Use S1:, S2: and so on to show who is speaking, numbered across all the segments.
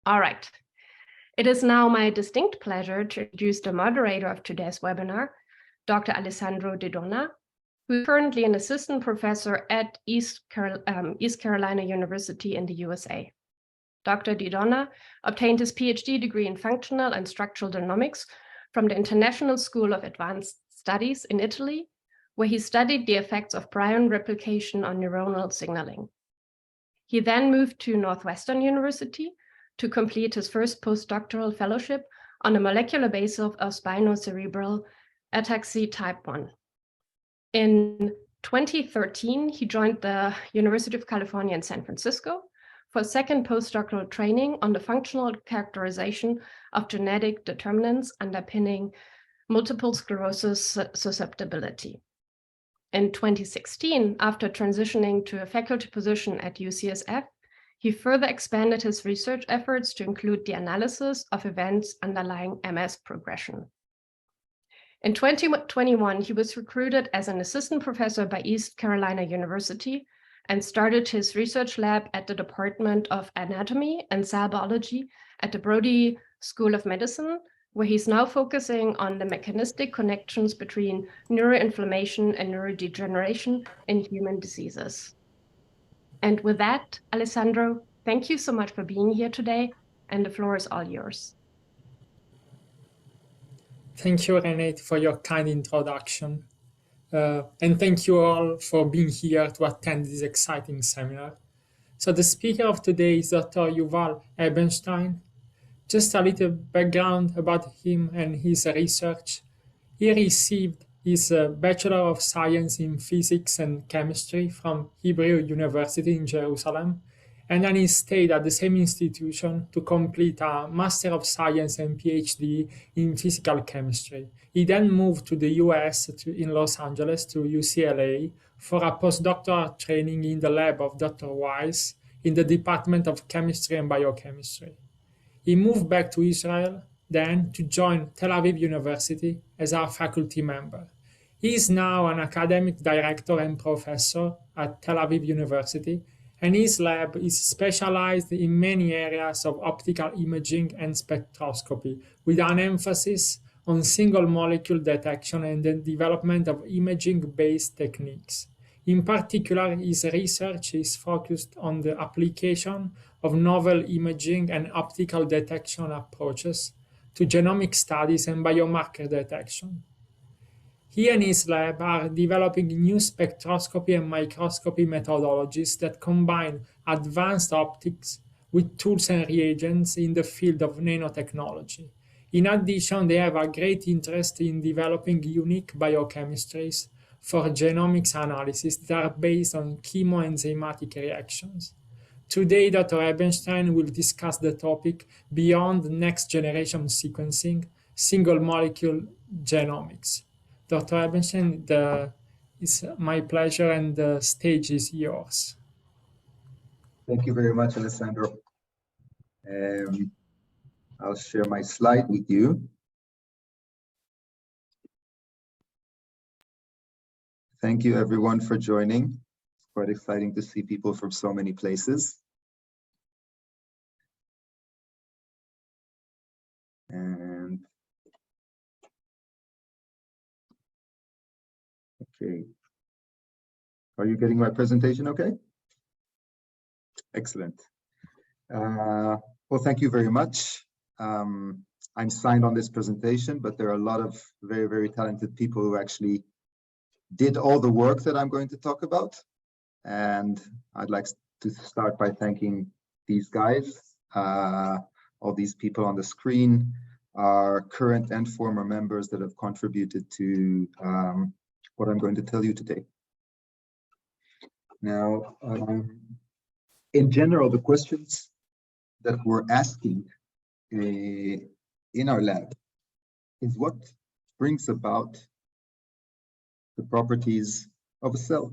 S1: All right. It is now my distinct pleasure to introduce the moderator of today's webinar, Dr. Alessandro Di Donna, who is currently an assistant professor at East Carolina University in the USA. Dr. Di Donna obtained his PhD degree in functional and structural genomics from the International School of Advanced Studies in Italy, where he studied the effects of prion replication on neuronal signaling. He then moved to Northwestern University to complete his first postdoctoral fellowship on the molecular basis of spinocerebral ataxia type 1. In 2013, he joined the University of California in San Francisco for a second postdoctoral training on the functional characterization of genetic determinants underpinning multiple sclerosis susceptibility. In 2016, after transitioning to a faculty position at UCSF, he further expanded his research efforts to include the analysis of events underlying MS progression. In 2021, he was recruited as an assistant professor by East Carolina University and started his research lab at the Department of Anatomy and Cell Biology at the Brody School of Medicine, where he's now focusing on the mechanistic connections between neuroinflammation and neurodegeneration in human diseases. And with that, Alessandro, thank you so much for being here today, and the floor is all yours.
S2: Thank you, Renate, for your kind introduction. And thank you all for being here to attend this exciting seminar. So the speaker of today is Dr. Yuval Ebenstein. Just a little background about him and his research. He received his Bachelor of Science in Physics and Chemistry from Hebrew University in Jerusalem, and then he stayed at the same institution to complete a Master of Science and PhD in Physical Chemistry. He then moved to the US in Los Angeles to UCLA for a postdoctoral training in the lab of Dr. Weiss in the Department of Chemistry and Biochemistry. He moved back to Israel then to join Tel Aviv University as a faculty member. He is now an academic director and professor at Tel Aviv University, and his lab is specialized in many areas of optical imaging and spectroscopy, with an emphasis on single molecule detection and the development of imaging-based techniques. In particular, his research is focused on the application of novel imaging and optical detection approaches to genomic studies and biomarker detection. He and his lab are developing new spectroscopy and microscopy methodologies that combine advanced optics with tools and reagents in the field of nanotechnology. In addition, they have a great interest in developing unique biochemistries for genomics analysis that are based on chemoenzymatic reactions. Today, Dr. Ebenstein will discuss the topic beyond next-generation sequencing, single-molecule genomics. Dr. Ebenstein, it's my pleasure, and the stage is yours.
S3: Thank you very much, Alessandro. I'll share my slide with you. Thank you, everyone, for joining. It's quite exciting to see people from so many places. And okay. Are you getting my presentation okay? Excellent. Well, thank you very much. I'm signed on this presentation, but there are a lot of very, very talented people who actually did all the work that I'm going to talk about. And I'd like to start by thanking these guys. All these people on the screen are current and former members that have contributed to what I'm going to tell you today. Now, in general, the questions that we're asking in our lab is what brings about the properties of a cell.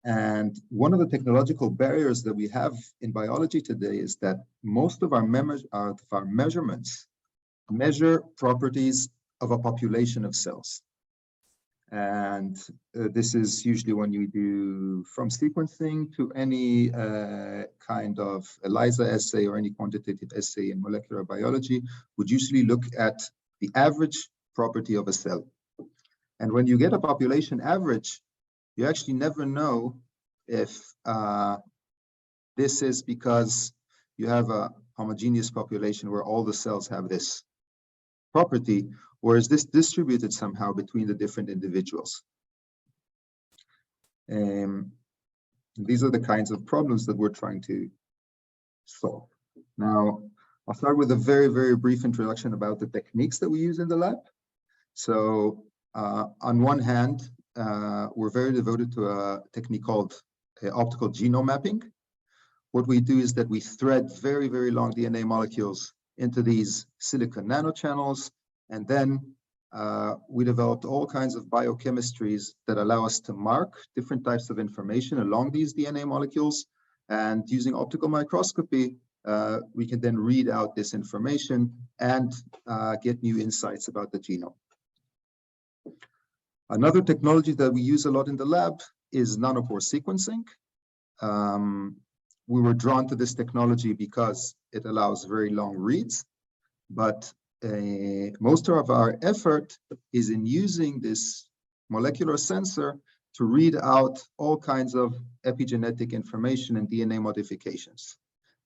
S3: And one of the technological barriers that we have in biology today is that most of our measurements measure properties of a population of cells. And this is usually when you do from sequencing to any kind of ELISA assay or any quantitative assay in molecular biology, would usually look at the average property of a cell. And when you get a population average, you actually never know if this is because you have a homogeneous population where all the cells have this property, or is this distributed somehow between the different individuals? These are the kinds of problems that we're trying to solve. Now, I'll start with a very, very brief introduction about the techniques that we use in the lab. So on one hand, we're very devoted to a technique called optical genome mapping. What we do is that we thread very, very long DNA molecules into these silicon nanochannels, and then we developed all kinds of biochemistries that allow us to mark different types of information along these DNA molecules. And using optical microscopy, we can then read out this information and get new insights about the genome. Another technology that we use a lot in the lab is nanopore sequencing. We were drawn to this technology because it allows very long reads, but most of our effort is in using this molecular sensor to read out all kinds of epigenetic information and DNA modifications.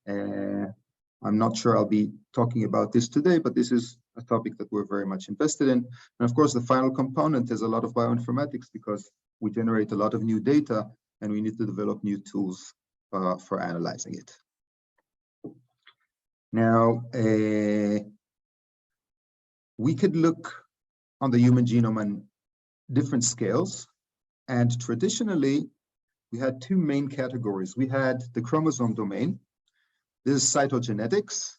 S3: I'm not sure I'll be talking about this today, but this is a topic that we're very much invested in. And of course, the final component is a lot of bioinformatics, because we generate a lot of new data and we need to develop new tools for analyzing it. Now, we could look on the human genome on different scales. And traditionally, we had two main categories. We had the chromosome domain. This is cytogenetics.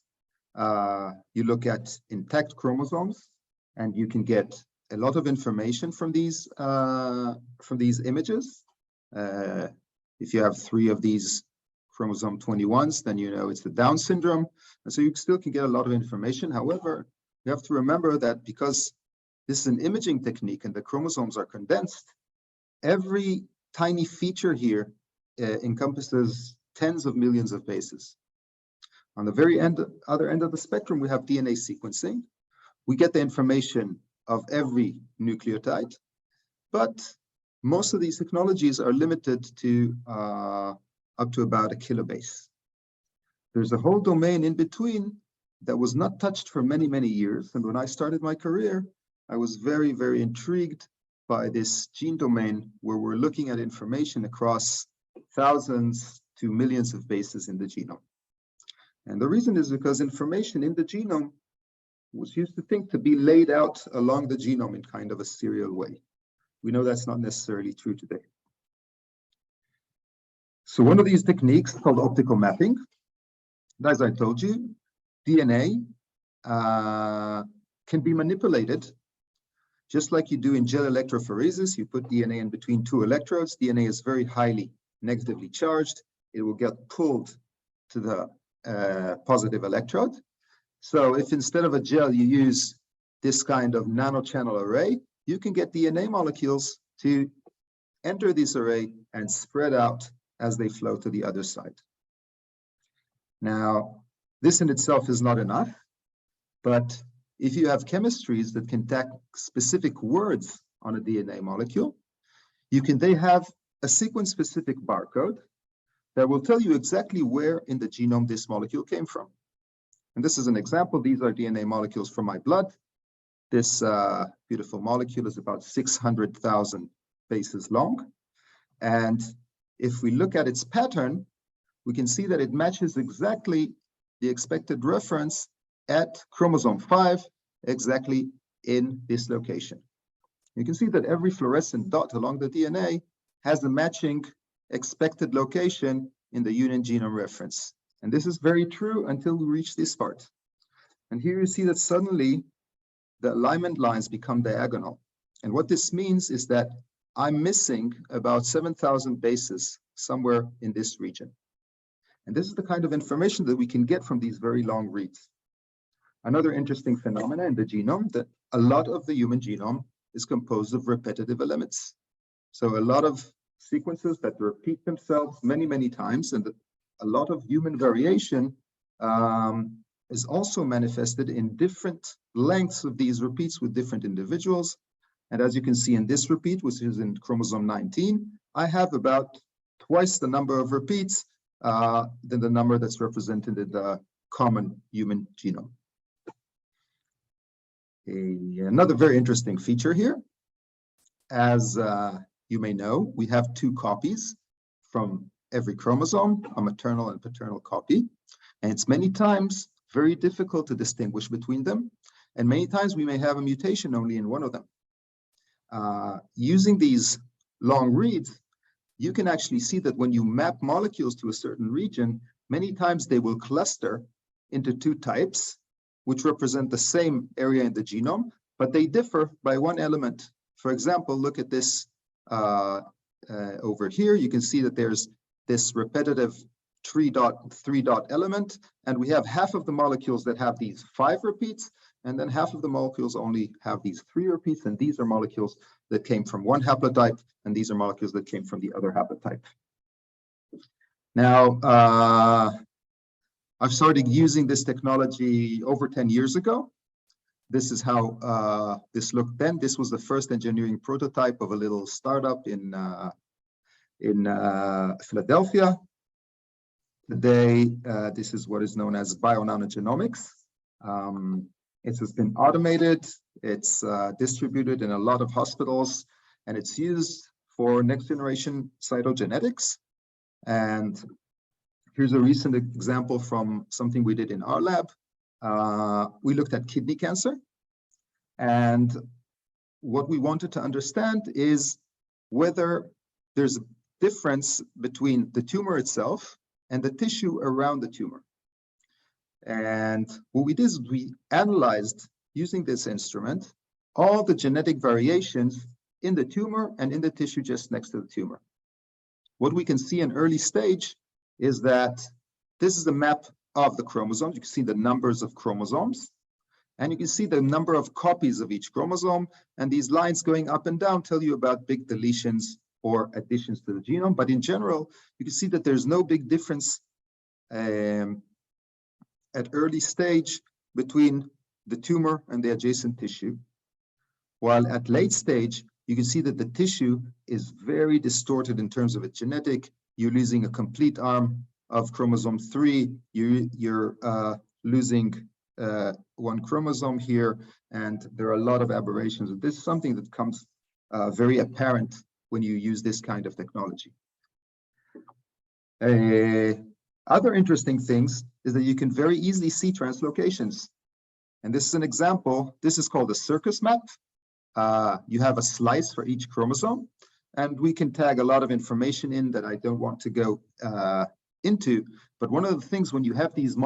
S3: You look at intact chromosomes, and you can get a lot of information from these images. If you have 3 of these chromosome 21s, then you know it's the Down syndrome. And so you still can get a lot of information. However, you have to remember that because this is an imaging technique and the chromosomes are condensed, every tiny feature here encompasses tens of millions of bases. On the very other end of the spectrum, we have DNA sequencing. We get the information of every nucleotide, but most of these technologies are limited to up to about a kilobase. There's a whole domain in between that was not touched for many, many years. And when I started my career, I was very, very intrigued by this gene domain where we're looking at information across thousands to millions of bases in the genome. And the reason is because information in the genome was used to be laid out along the genome in kind of a serial way. We know that's not necessarily true today. So one of these techniques called optical mapping, as I told you, DNA can be manipulated just like you do in gel electrophoresis. You put DNA in between 2 electrodes. DNA is very highly negatively charged. It will get pulled to the positive electrode. So if instead of a gel you use this kind of nanochannel array, you can get DNA molecules to enter this array and spread out as they flow to the other side. Now, this in itself is not enough, but if you have chemistries that can tag specific words on a DNA molecule, you can then have a sequence-specific barcode that will tell you exactly where in the genome this molecule came from. And this is an example. These are DNA molecules from my blood. This beautiful molecule is about 600,000 bases long. And if we look at its pattern, we can see that it matches exactly the expected reference at chromosome 5, exactly in this location. You can see that every fluorescent dot along the DNA has a matching expected location in the union genome reference. And this is very true until we reach this part. And here you see that suddenly the alignment lines become diagonal. And what this means is that I'm missing about 7,000 bases somewhere in this region. And this is the kind of information that we can get from these very long reads. Another interesting phenomenon in the genome, that a lot of the human genome is composed of repetitive elements. So a lot of sequences that repeat themselves many, many times, and a lot of human variation is also manifested in different lengths of these repeats with different individuals. And as you can see in this repeat, which is in chromosome 19, I have about twice the number of repeats than the number that's represented in the common human genome. Another very interesting feature here, as you may know, we have 2 copies from every chromosome, a maternal and paternal copy, and it's many times very difficult to distinguish between them, and many times we may have a mutation only in one of them. Using these long reads, you can actually see that when you map molecules to a certain region, many times they will cluster into 2 types, which represent the same area in the genome, but they differ by one element. For example, look at this over here. You can see that there's this repetitive 3-dot element, and we have half of the molecules that have these 5 repeats, and then half of the molecules only have these 3 repeats, and these are molecules that came from one haplotype, and these are molecules that came from the other haplotype. Now, I've started using this technology over 10 years ago. This is how this looked then. This was the first engineering prototype of a little startup in Philadelphia. Today, this is what is known as bio-nanogenomics. It has been automated, it's distributed in a lot of hospitals, and it's used for next generation cytogenetics. And here's a recent example from something we did in our lab. We looked at kidney cancer, and what we wanted to understand is whether there's a difference between the tumor itself and the tissue around the tumor. And what we did is we analyzed, using this instrument, all the genetic variations in the tumor and in the tissue just next to the tumor. What we can see in early stage is that this is a map of the chromosomes. You can see the numbers of chromosomes, and you can see the number of copies of each chromosome, and these lines going up and down tell you about big deletions or additions to the genome. But in general, you can see that there's no big difference at early stage between the tumor and the adjacent tissue, while at late stage, you can see that the tissue is very distorted in terms of its genetic. You're losing a complete arm of chromosome 3, you're losing one chromosome here, and there are a lot of aberrations. This is something that comes very apparent when you use this kind of technology. Other interesting things is that you can very easily see translocations. And this is an example. This is called a circus map. You have a slice for each chromosome, and we can tag a lot of information in that I don't want to go into. But one of the things, when you have these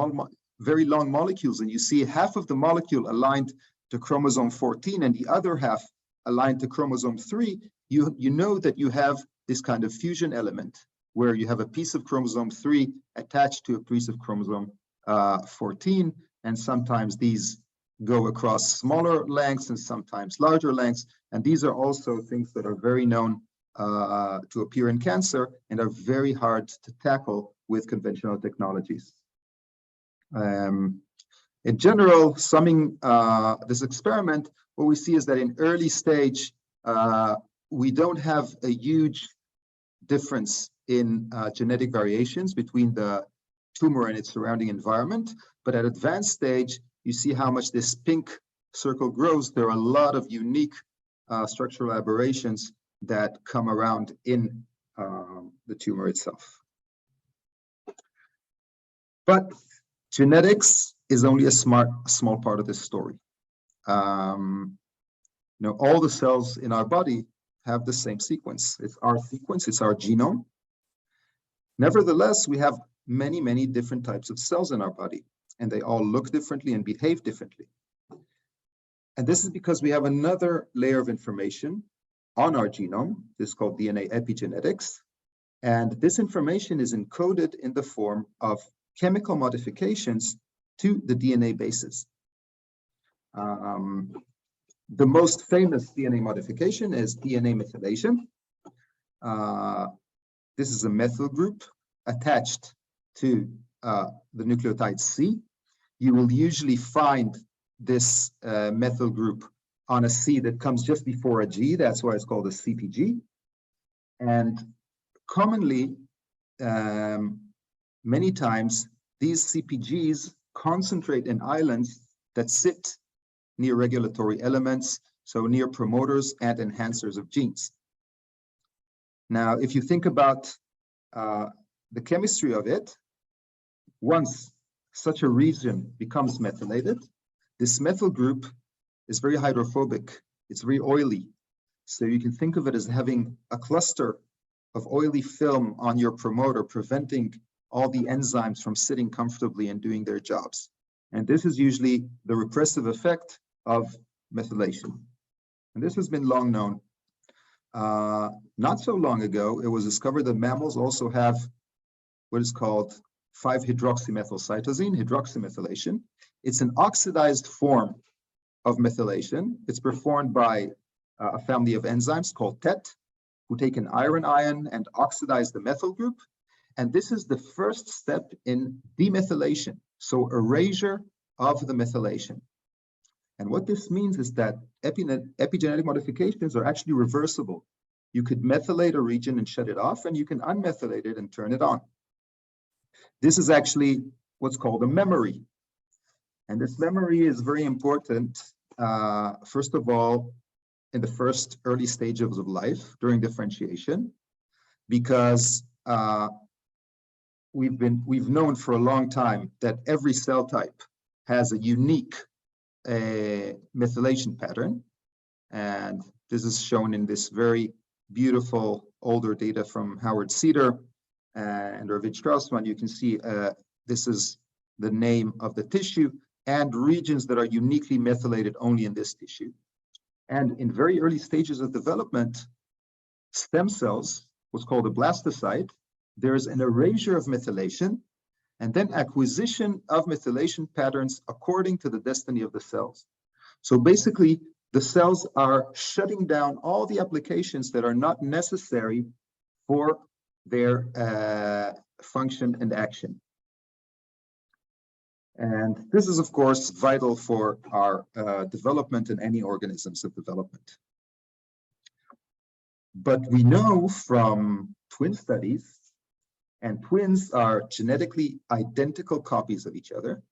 S3: very long molecules and you see half of the molecule aligned to chromosome 14 and the other half aligned to chromosome 3, you know that you have this kind of fusion element where you have a piece of chromosome 3 attached to a piece of chromosome 14, and sometimes these go across smaller lengths and sometimes larger lengths. And these are also things that are very known to appear in cancer and are very hard to tackle with conventional technologies. In general, summing this experiment, what we see is that in early stage, we don't have a huge difference in genetic variations between the tumor and its surrounding environment. But at advanced stage, you see how much this pink circle grows. There are a lot of unique structural aberrations that come around in the tumor itself. But genetics is only a small part of this story. All the cells in our body have the same sequence. It's our sequence, it's our genome. Nevertheless, we have many, many different types of cells in our body, and they all look differently and behave differently. And this is because we have another layer of information on our genome. This is called DNA epigenetics. And this information is encoded in the form of chemical modifications to the DNA bases. The most famous DNA modification is DNA methylation. This is a methyl group attached to the nucleotide C. You will usually find this methyl group on a C that comes just before a G. That's why it's called a CPG. And commonly, many times, these CPGs concentrate in islands that sit near regulatory elements, so near promoters and enhancers of genes. Now, if you think about the chemistry of it, once such a region becomes methylated, this methyl group is very hydrophobic. It's very oily. So you can think of it as having a cluster of oily film on your promoter, preventing all the enzymes from sitting comfortably and doing their jobs. And this is usually the repressive effect of methylation. And this has been long known. Not so long ago, it was discovered that mammals also have what is called 5-hydroxymethylcytosine, hydroxymethylation. It's an oxidized form of methylation. It's performed by a family of enzymes called TET, who take an iron ion and oxidize the methyl group. And this is the first step in demethylation, so erasure of the methylation. And what this means is that epigenetic modifications are actually reversible. You could methylate a region and shut it off, and you can unmethylate it and turn it on. This is actually what's called a memory. And this memory is very important, first of all, in the first early stages of life during differentiation, because we've known for a long time that every cell type has a unique methylation pattern. And this is shown in this very beautiful older data from Howard Cedar and Ravid Straussman. You can see this is the name of the tissue and regions that are uniquely methylated only in this tissue. And in very early stages of development, stem cells, what's called a blastocyte, there's an erasure of methylation and then acquisition of methylation patterns according to the destiny of the cells. So basically, the cells are shutting down all the applications that are not necessary for their function and action. And this is, of course, vital for our development in any organisms of development. But we know from twin studies, and twins are genetically identical copies of each other.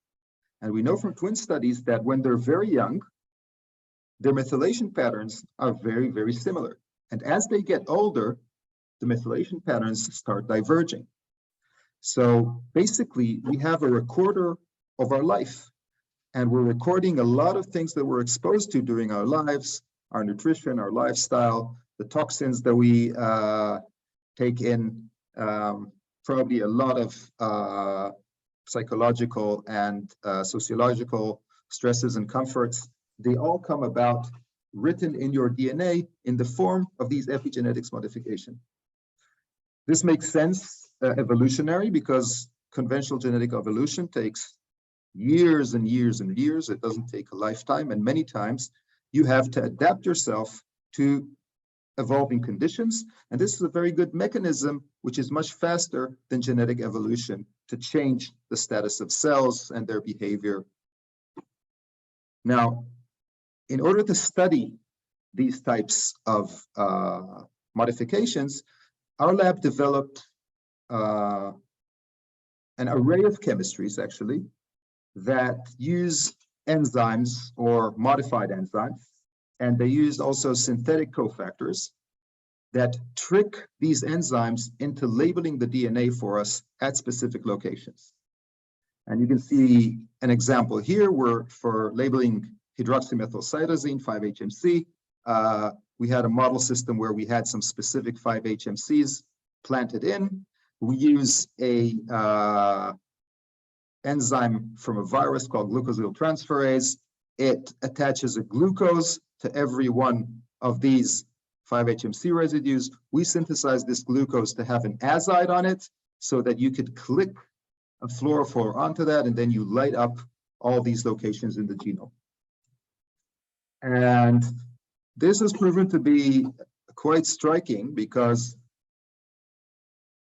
S3: And we know from twin studies that when they're very young, their methylation patterns are very, very similar. And as they get older, the methylation patterns start diverging. So basically, we have a recorder of our life. And we're recording a lot of things that we're exposed to during our lives, our nutrition, our lifestyle, the toxins that we take in, probably a lot of psychological and sociological stresses and comforts. They all come about written in your DNA in the form of these epigenetics modification. This makes sense evolutionary because conventional genetic evolution takes years and years and years. It doesn't take a lifetime. And many times you have to adapt yourself to evolving conditions. And this is a very good mechanism, which is much faster than genetic evolution to change the status of cells and their behavior. Now, in order to study these types of modifications, our lab developed an array of chemistries, actually, that use enzymes or modified enzymes. And they used also synthetic cofactors that trick these enzymes into labeling the DNA for us at specific locations. And you can see an example here where for labeling hydroxymethylcytosine 5-HMC, we had a model system where we had some specific 5-HMCs planted in. We use a enzyme from a virus called glucosyltransferase. It attaches a glucose to every one of these 5-HMC residues. We synthesize this glucose to have an azide on it so that you could click a fluorophore onto that, and then you light up all these locations in the genome. And this has proven to be quite striking because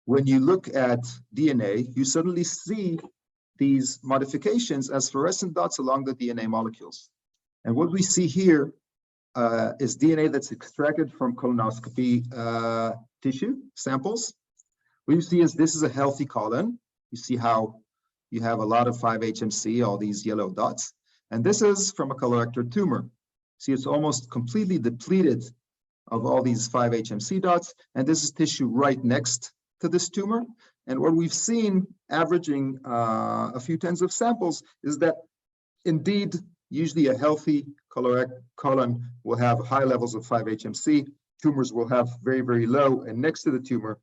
S3: when you look at DNA, you suddenly see these modifications as fluorescent dots along the DNA molecules. And what we see here is DNA that's extracted from colonoscopy tissue samples. What you see is this is a healthy colon. You see how you have a lot of 5-HMC, all these yellow dots. And this is from a colorectal tumor. See, it's almost completely depleted of all these 5-HMC dots. And this is tissue right next to this tumor. And what we've seen, averaging a few tens of samples, is that indeed, usually a healthy colon will have high levels of 5-HMC. Tumors will have very, very low, and next to the tumor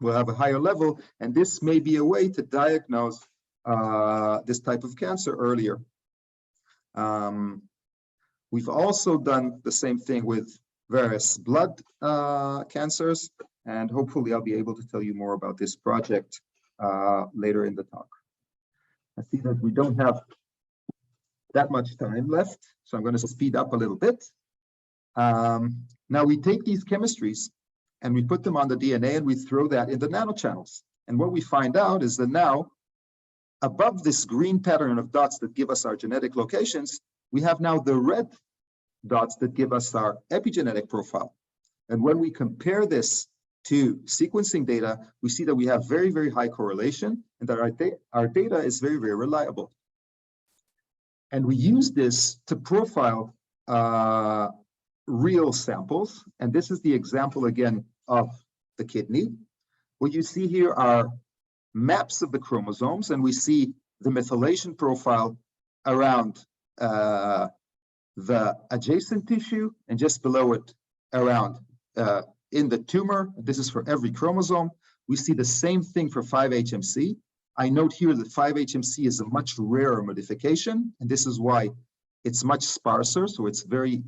S3: will have a higher level. And this may be a way to diagnose this type of cancer earlier. We've also done the same thing with various blood cancers, and hopefully I'll be able to tell you more about this project later in the talk. I see that we don't have that much time left, so I'm going to speed up a little bit. Now we take these chemistries and we put them on the DNA and we throw that in the nanochannels. And what we find out is that now, above this green pattern of dots that give us our genetic locations, we have now the red dots that give us our epigenetic profile. And when we compare this to sequencing data, we see that we have very, very high correlation and that our data is very, very reliable. And we use this to profile real samples. And this is the example again of the kidney. What you see here are maps of the chromosomes, and we see the methylation profile around the adjacent tissue and just below it around in the tumor. This is for every chromosome. We see the same thing for 5-HMC. I note here that 5-HMC is a much rarer modification, and this is why it's much sparser, so it's very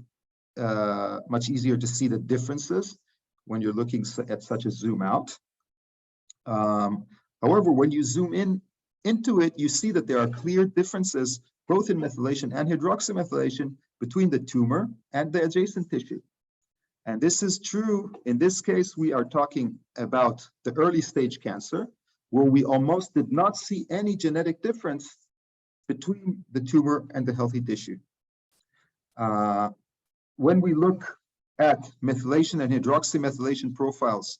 S3: much easier to see the differences when you're looking at such a zoom out. However, when you zoom into it, you see that there are clear differences both in methylation and hydroxymethylation between the tumor and the adjacent tissue. And this is true. In this case, we are talking about the early stage cancer, where we almost did not see any genetic difference between the tumor and the healthy tissue. When we look at methylation and hydroxymethylation profiles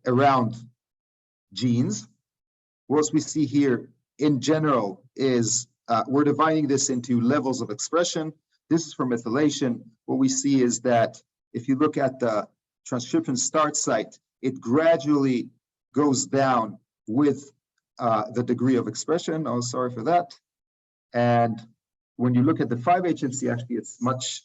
S3: around genes, what we see here in general is we're dividing this into levels of expression. This is for methylation. What we see is that if you look at the transcription start site, it gradually goes down with the degree of expression. Oh, sorry for that. And when you look at the 5-HMC, actually, it's much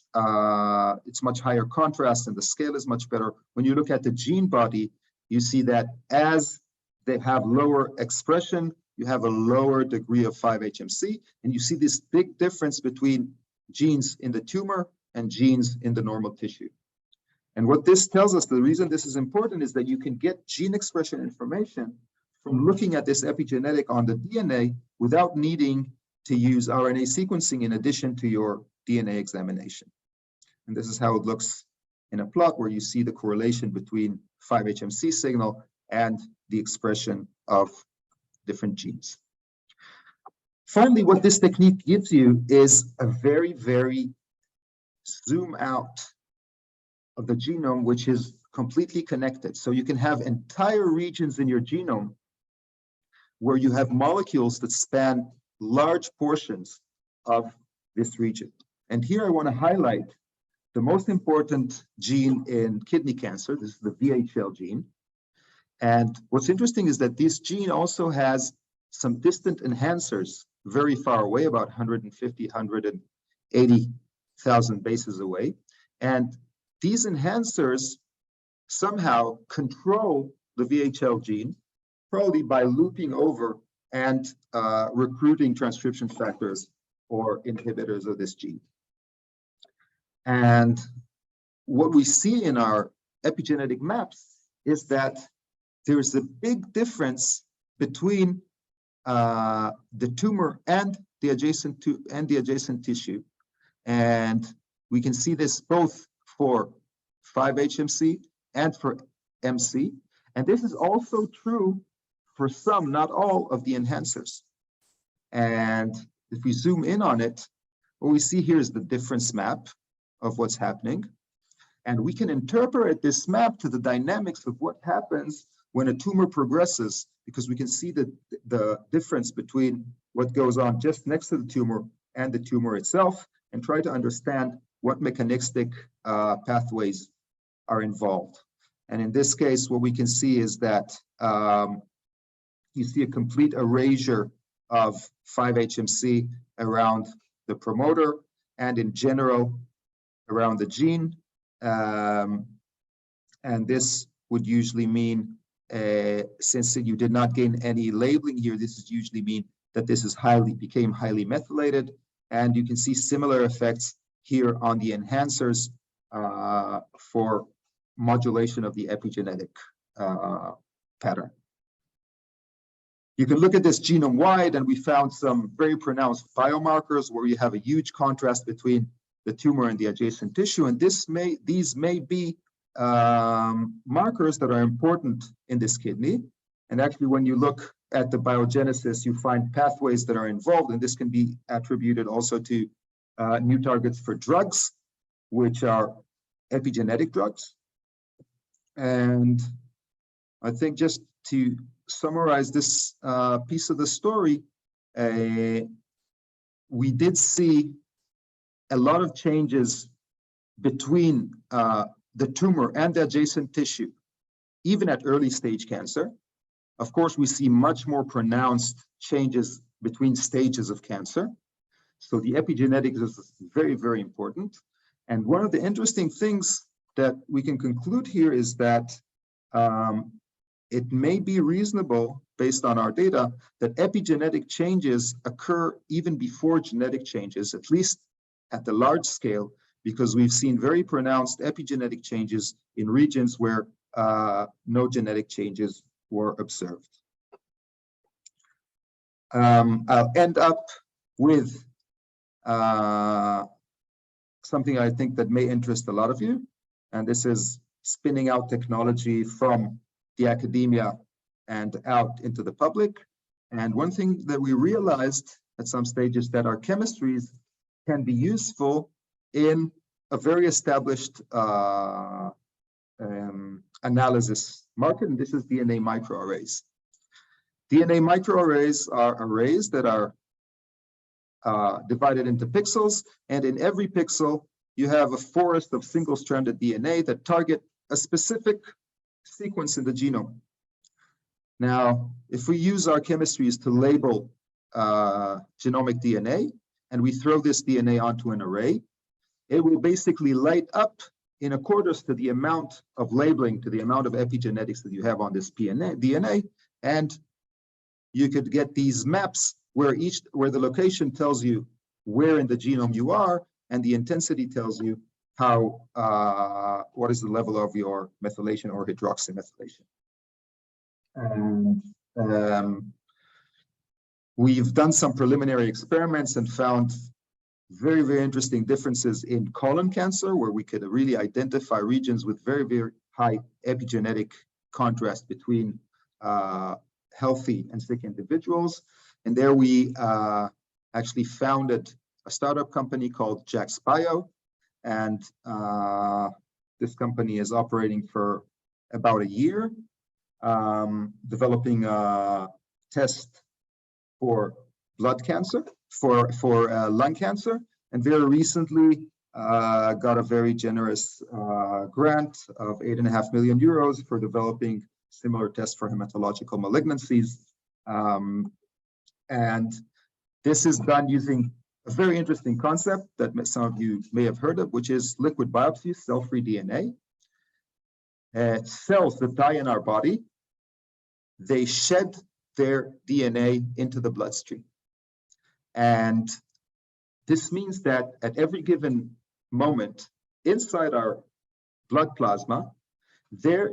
S3: higher contrast and the scale is much better. When you look at the gene body, you see that as they have lower expression, you have a lower degree of 5-HMC, and you see this big difference between genes in the tumor and genes in the normal tissue. And what this tells us, the reason this is important is that you can get gene expression information from looking at this epigenetic on the DNA without needing to use RNA sequencing in addition to your DNA examination. And this is how it looks in a plot where you see the correlation between 5-HMC signal and the expression of different genes. Finally, what this technique gives you is a very, very zoom out of the genome, which is completely connected. So you can have entire regions in your genome where you have molecules that span large portions of this region. And here I want to highlight the most important gene in kidney cancer. This is the VHL gene. And what's interesting is that this gene also has some distant enhancers very far away, about 150, 180,000 bases away. And these enhancers somehow control the VHL gene, probably by looping over and recruiting transcription factors or inhibitors of this gene. And what we see in our epigenetic maps is that there's a big difference between the tumor and the adjacent tissue. And We can see this both for 5-HMC and for MC. And this is also true for some, not all, of the enhancers. And if we zoom in on it, what we see here is the difference map of what's happening. And we can interpret this map to the dynamics of what happens when a tumor progresses, because we can see the difference between what goes on just next to the tumor and the tumor itself, and try to understand what mechanistic pathways are involved. And in this case, what we can see is that you see a complete erasure of 5-HMC around the promoter and in general around the gene. And this would usually mean, since you did not gain any labeling here, this is usually mean that this is became highly methylated. And you can see similar effects here on the enhancers for modulation of the epigenetic pattern. You can look at this genome-wide, and we found some very pronounced biomarkers where you have a huge contrast between the tumor and the adjacent tissue. And these may be markers that are important in this kidney. And actually, when you look at the biogenesis, you find pathways that are involved, and this can be attributed also to new targets for drugs, which are epigenetic drugs. And I think just to summarize this piece of the story, we did see a lot of changes between the tumor and the adjacent tissue, even at early stage cancer. Of course, we see much more pronounced changes between stages of cancer. So the epigenetics is very, very important. And one of the interesting things that we can conclude here is that it may be reasonable, based on our data, that epigenetic changes occur even before genetic changes, at least at the large scale, because we've seen very pronounced epigenetic changes in regions where no genetic changes were observed. I'll end up with something I think that may interest a lot of you, and this is spinning out technology from the academia and out into the public. And one thing that we realized at some stage is that our chemistries can be useful in a very established analysis market, and this is DNA microarrays. DNA microarrays are arrays that are divided into pixels, and in every pixel you have a forest of single-stranded DNA that target a specific sequence in the genome. Now, if we use our chemistries to label genomic DNA, and we throw this DNA onto an array, it will basically light up in accordance to the amount of labeling, to the amount of epigenetics that you have on this DNA, and you could get these maps where the location tells you where in the genome you are, and the intensity tells you how what is the level of your methylation or hydroxymethylation. And we've done some preliminary experiments and found very, very interesting differences in colon cancer, where we could really identify regions with very, very high epigenetic contrast between healthy and sick individuals. And there we actually founded a startup company called JaxBio. And this company is operating for about a year, developing a test for blood cancer, for lung cancer, and very recently got a very generous grant of 8.5 million euros for developing similar tests for hematological malignancies. And this is done using a very interesting concept that some of you may have heard of, which is liquid biopsy, cell-free DNA. Cells that die in our body, they shed their DNA into the bloodstream. And this means that at every given moment inside our blood plasma, there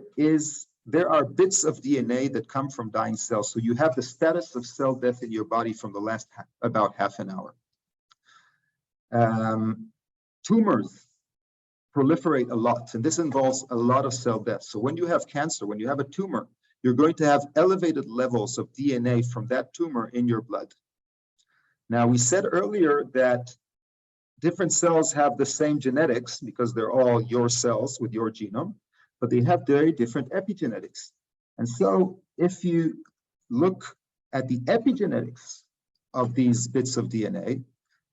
S3: are bits of DNA that come from dying cells. So you have the status of cell death in your body from the last about half an hour. Tumors proliferate a lot, and this involves a lot of cell death. So when you have cancer, when you have a tumor, you're going to have elevated levels of DNA from that tumor in your blood. Now, we said earlier that different cells have the same genetics because they're all your cells with your genome, but they have very different epigenetics. And so if you look at the epigenetics of these bits of DNA,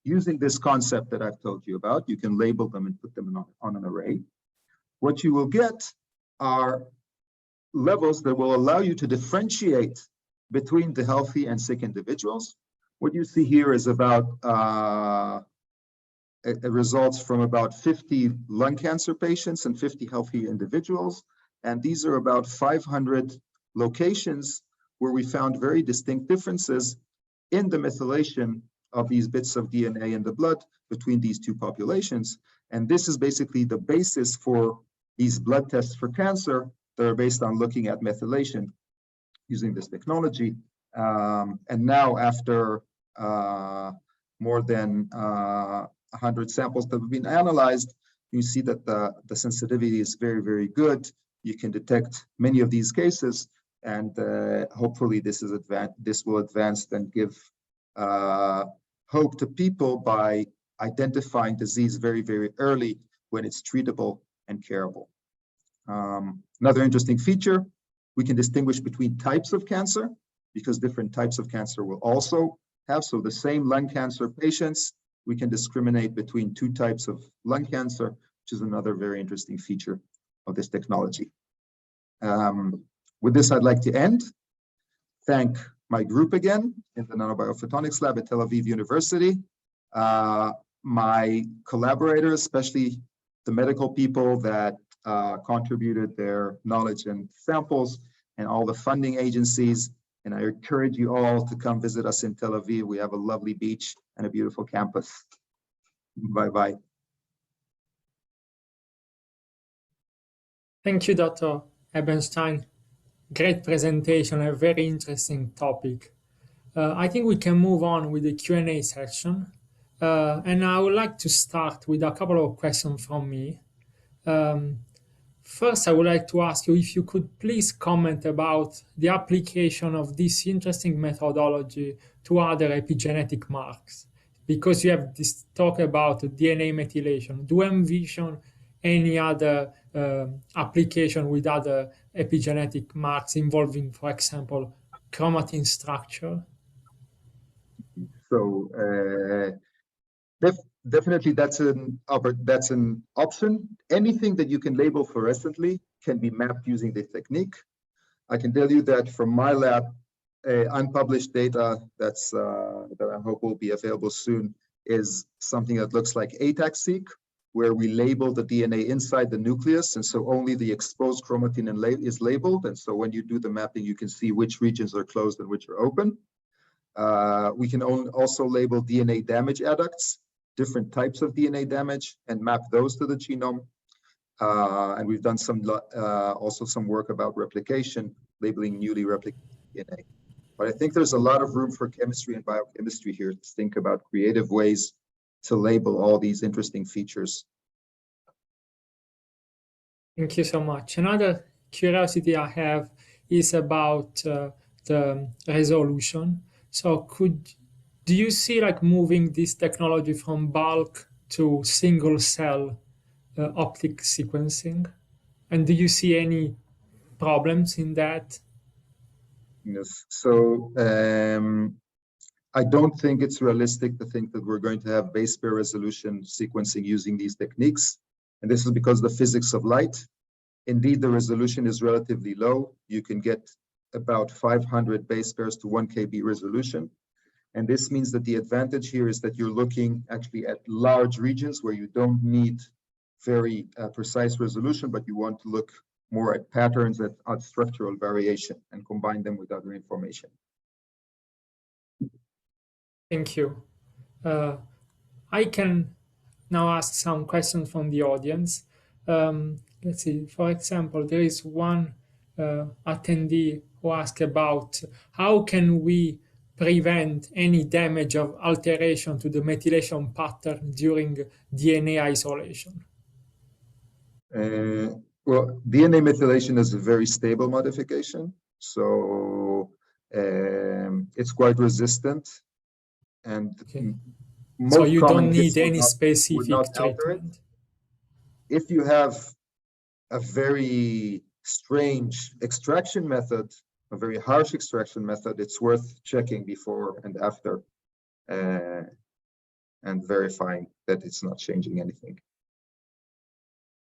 S3: using this concept that I've told you about, you can label them and put them on an array. What you will get are levels that will allow you to differentiate between the healthy and sick individuals. What you see here is about results from about 50 lung cancer patients and 50 healthy individuals. And these are about 500 locations where we found very distinct differences in the methylation of these bits of DNA in the blood between these two populations. And this is basically the basis for these blood tests for cancer that are based on looking at methylation using this technology. And now after more than 100 samples that have been analyzed, you see that the sensitivity is very, very good. You can detect many of these cases, and hopefully this will advance and give hope to people by identifying disease very, very early when it's treatable and curable. Another interesting feature, we can distinguish between types of cancer because different types of cancer will also have, so the same lung cancer patients, we can discriminate between two types of lung cancer, which is another very interesting feature of this technology. With this, I'd like to end. Thank my group again in the NanoBioPhotonixLab at Tel Aviv University, my collaborators, especially the medical people that contributed their knowledge and samples, and all the funding agencies. And I encourage you all to come visit us in Tel Aviv. We have a lovely beach and a beautiful campus. Bye-bye.
S2: Thank you, Dr. Ebenstein. Great presentation, a very interesting topic. I think we can move on with the Q&A section. And I would like to start with a couple of questions from me. First, I would like to ask you if you could please comment about the application of this interesting methodology to other epigenetic marks, because you have this talk about DNA methylation. Do you envision any other application with other epigenetic marks involving, for example, chromatin structure?
S3: So definitely that's an option. Anything that you can label fluorescently can be mapped using this technique. I can tell you that from my lab, unpublished data that I hope will be available soon is something that looks like ATAC-seq, where we label the DNA inside the nucleus, and so only the exposed chromatin is labeled. And so when you do the mapping, you can see which regions are closed and which are open. We can also label DNA damage adducts, different types of DNA damage, and map those to the genome. And we've done also some work about replication, labeling newly replicated DNA. But I think there's a lot of room for chemistry and biochemistry here to think about creative ways to label all these interesting features.
S2: Thank you so much. Another curiosity I have is about the resolution. So do you see like moving this technology from bulk to single cell optic sequencing? And do you see any problems in that?
S3: Yes, so I don't think it's realistic to think that we're going to have base pair resolution sequencing using these techniques. And this is because the physics of light. Indeed, the resolution is relatively low. You can get about 500 base pairs to 1 kb resolution. And this means that the advantage here is that you're looking actually at large regions where you don't need very precise resolution, but you want to look more at patterns, at structural variation, and combine them with other information.
S2: Thank you. I can now ask some questions from the audience. Let's see, for example, there is one attendee who asked about how can we prevent any damage of alteration to the methylation pattern during DNA isolation?
S3: Well, DNA methylation is a very stable modification, so it's quite resistant, and
S2: Okay.
S3: most
S2: So you
S3: common
S2: don't
S3: hits
S2: need any
S3: would
S2: specific
S3: not alter it.
S2: treatment.
S3: If you have a very strange extraction method, a very harsh extraction method, it's worth checking before and after and verifying that it's not changing anything.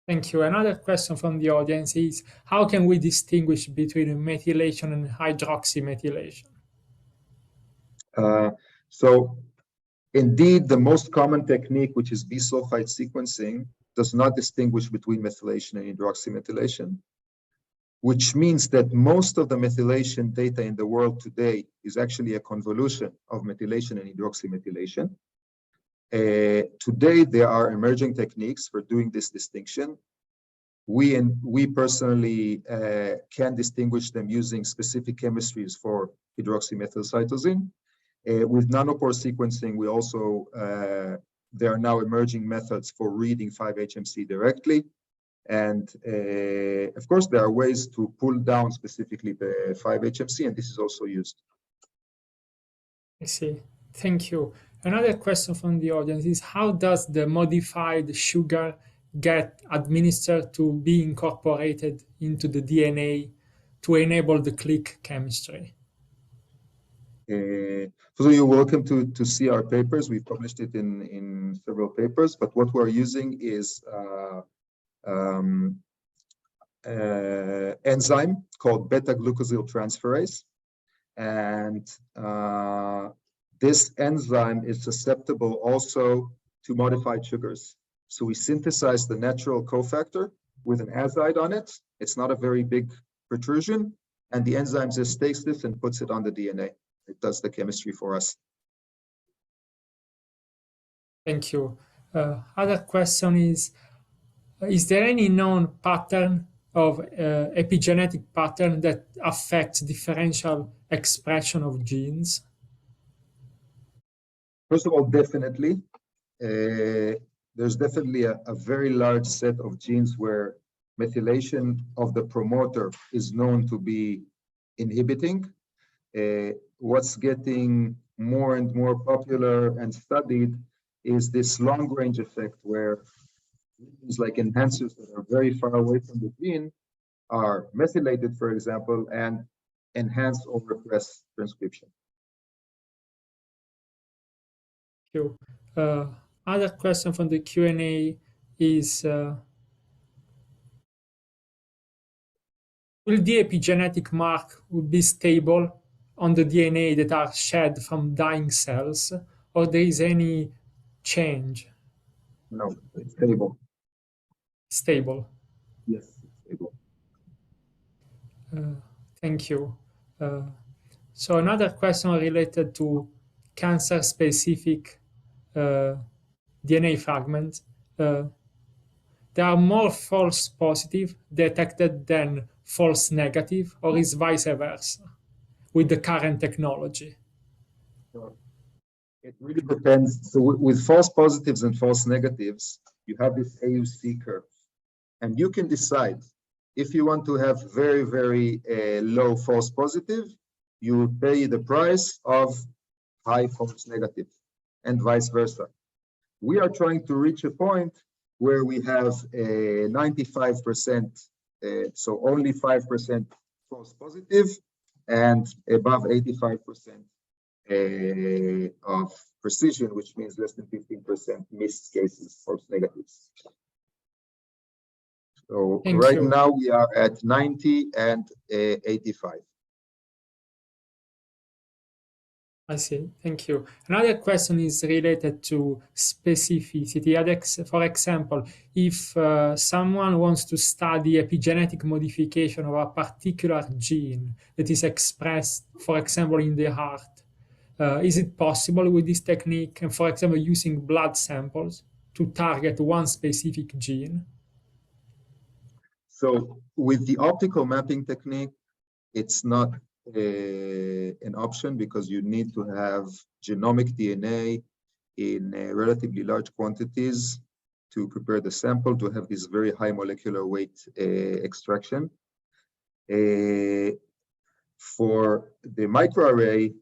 S2: Thank you. Another question from the audience is, how can we distinguish between methylation and hydroxymethylation?
S3: So indeed, the most common technique, which is bisulfite sequencing, does not distinguish between methylation and hydroxymethylation, which means that most of the methylation data in the world today is actually a convolution of methylation and hydroxymethylation. Today, there are emerging techniques for doing this distinction. We personally can distinguish them using specific chemistries for hydroxymethylcytosine. With nanopore sequencing, we also there are now emerging methods for reading 5-HMC directly. And of course, there are ways to pull down specifically the 5-HMC, and this is also used.
S2: I see. Thank you. Another question from the audience is, how does the modified sugar get administered to be incorporated into the DNA to enable the click chemistry?
S3: So you're welcome to see our papers. We've published it in several papers, but what we're using is enzyme called beta-glucosyl transferase. And this enzyme is susceptible also to modified sugars. So we synthesize the natural cofactor with an azide on it. It's not a very big protrusion, and the enzyme just takes this and puts it on the DNA. It does the chemistry for us.
S2: Thank you. Other question is there any known pattern of epigenetic pattern that affects differential expression of genes?
S3: First of all, definitely. There's definitely a very large set of genes where methylation of the promoter is known to be inhibiting. What's getting more and more popular and studied is this long-range effect where things like enhancers that are very far away from the gene are methylated, for example, and enhance or repress transcription.
S2: Thank you. Other question from the Q&A is, will the epigenetic mark be stable on the DNA that are shed from dying cells, or there is any change?
S3: No, it's stable.
S2: Stable.
S3: Yes, stable.
S2: Thank you. So another question related to cancer-specific DNA fragments. There are more false positive detected than false negative, or is vice versa with the current technology?
S3: So it really depends. So with false positives and false negatives, you have this AUC curve, and you can decide if you want to have very, very low false positive, you pay the price of high false negative, and vice versa. We are trying to reach a point where we have a 95%, so only 5% false positive, and above 85% of precision, which means less than 15% missed cases, false negatives. So right now we are at 90 and 85.
S2: I see. Thank you. Another question is related to specificity. For example, if someone wants to study epigenetic modification of a particular gene that is expressed, for example, in the heart, is it possible with this technique, and for example, using blood samples to target one specific gene?
S3: So with the optical mapping technique, it's not an option because you need to have genomic DNA in relatively large quantities to prepare the sample to have this very high molecular weight extraction. For the microarray,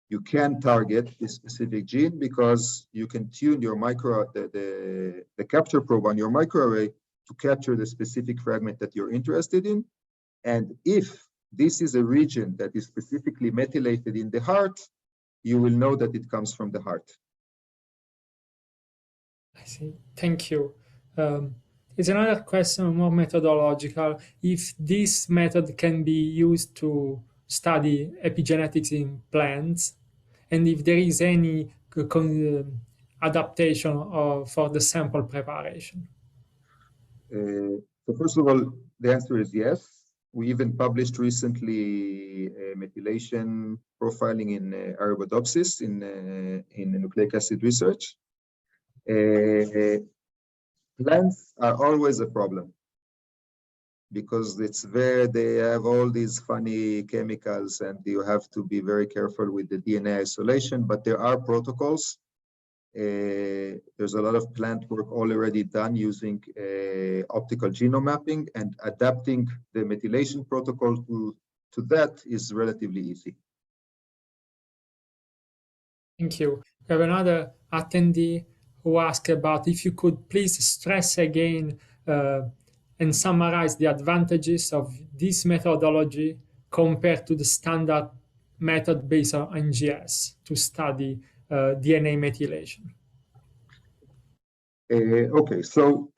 S3: you can target this specific gene because you can tune your the capture probe on your microarray to capture the specific fragment that you're interested in. And if this is a region that is specifically methylated in the heart, you will know that it comes from the heart.
S2: I see. Thank you. There's another question, more methodological. If this method can be used to study epigenetics in plants, and if there is any adaptation for the sample preparation.
S3: So first of all, the answer is yes. We even published recently methylation profiling in Arabidopsis in nucleic acid research. Plants are always a problem because they have all these funny chemicals and you have to be very careful with the DNA isolation, but there are protocols. There's a lot of plant work already done using optical genome mapping, and adapting the methylation protocol to that is relatively easy.
S2: Thank you. We have another attendee who asked about if you could please stress again and summarize the advantages of this methodology compared to the standard method based on NGS to study DNA methylation.
S3: Okay, so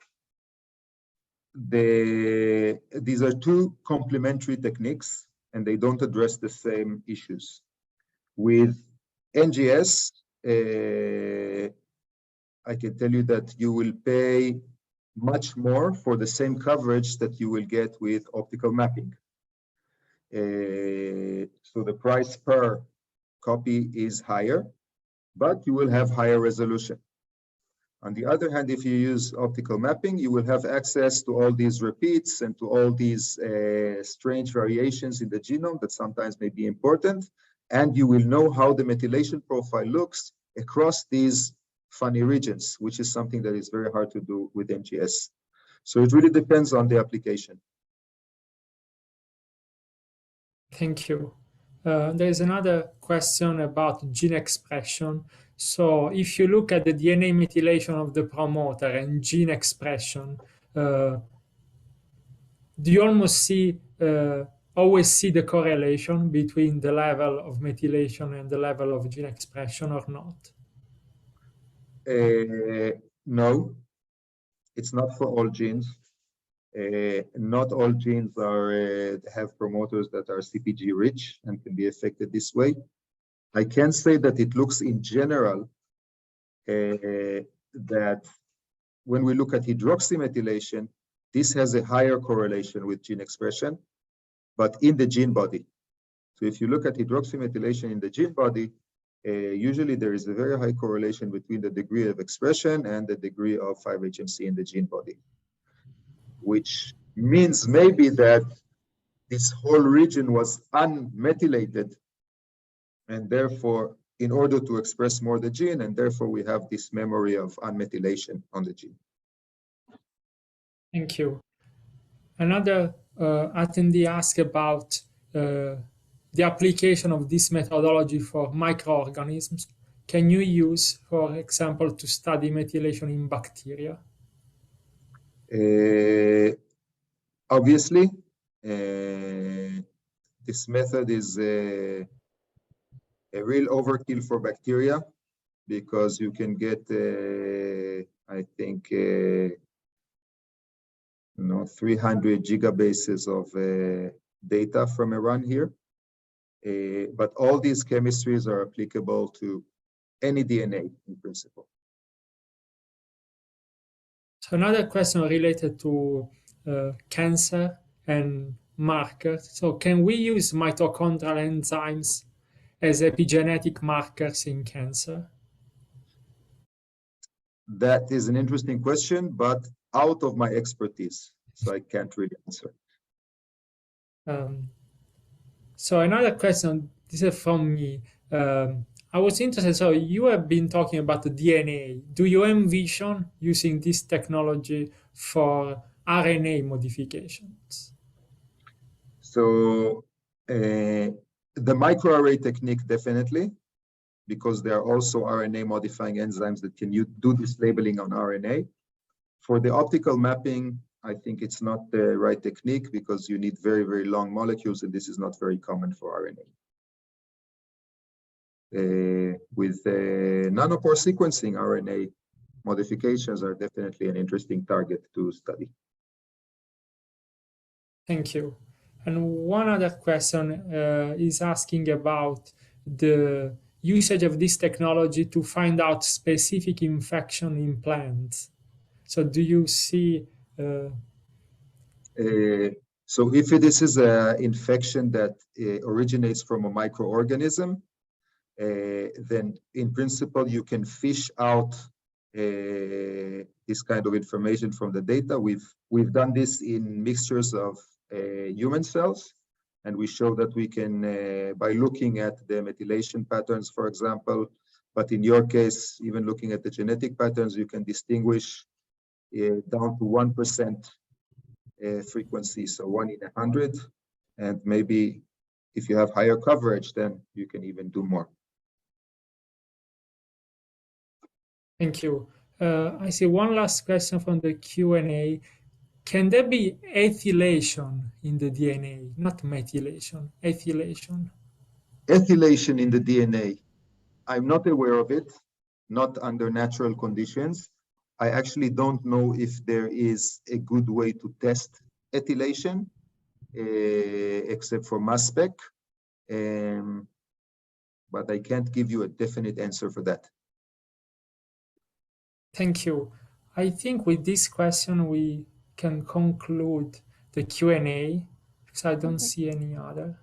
S3: these are two complementary techniques and they don't address the same issues. With NGS, I can tell you that you will pay much more for the same coverage that you will get with optical mapping. So the price per copy is higher, but you will have higher resolution. On the other hand, if you use optical mapping, you will have access to all these repeats and to all these strange variations in the genome that sometimes may be important. And you will know how the methylation profile looks across these funny regions, which is something that is very hard to do with NGS. So it really depends on the application.
S2: Thank you. There is another question about gene expression. So if you look at the DNA methylation of the promoter and gene expression, do you almost always see the correlation between the level of methylation and the level of gene expression or not?
S3: No, it's not for all genes. Not all genes have promoters that are CpG rich and can be affected this way. I can say that it looks in general that when we look at hydroxymethylation, this has a higher correlation with gene expression, but in the gene body. So if you look at hydroxymethylation in the gene body, usually there is a very high correlation between the degree of expression and the degree of 5-HMC in the gene body, which means maybe that this whole region was unmethylated, and therefore, in order to express more the gene, and therefore we have this memory of unmethylation on the gene.
S2: Thank you. Another attendee asked about the application of this methodology for microorganisms. Can you use, for example, to study methylation in bacteria?
S3: Obviously, this method is a real overkill for bacteria because you can get, I think, 300 gigabases of data from a run here. But all these chemistries are applicable to any DNA in principle.
S2: So another question related to cancer and markers. So can we use mitochondrial enzymes as epigenetic markers in cancer?
S3: That is an interesting question, but out of my expertise, so I can't really answer.
S2: So another question, this is from me. I was interested, so you have been talking about the DNA. Do you envision using this technology for RNA modifications?
S3: So the microarray technique, definitely, because there are also RNA modifying enzymes that can do this labeling on RNA. For the optical mapping, I think it's not the right technique because you need very, very long molecules, and this is not very common for RNA. With nanopore sequencing, RNA modifications are definitely an interesting target to study.
S2: Thank you. And one other question is asking about the usage of this technology to find out specific infection in plants. So do you see...
S3: So if this is an infection that originates from a microorganism, then in principle, you can fish out this kind of information from the data. We've done this in mixtures of human cells, and we show that we can, by looking at the methylation patterns, for example, but in your case, even looking at the genetic patterns, you can distinguish down to 1% frequency, so 1 in 100, and maybe if you have higher coverage, then you can even do more.
S2: Thank you. I see one last question from the Q&A. Can there be ethylation in the DNA? Not methylation, ethylation.
S3: Ethylation in the DNA. I'm not aware of it, not under natural conditions. I actually don't know if there is a good way to test ethylation, except for mass spec. But I can't give you a definite answer for that.
S2: Thank you. I think with this question, we can conclude the Q&A because I don't see any other.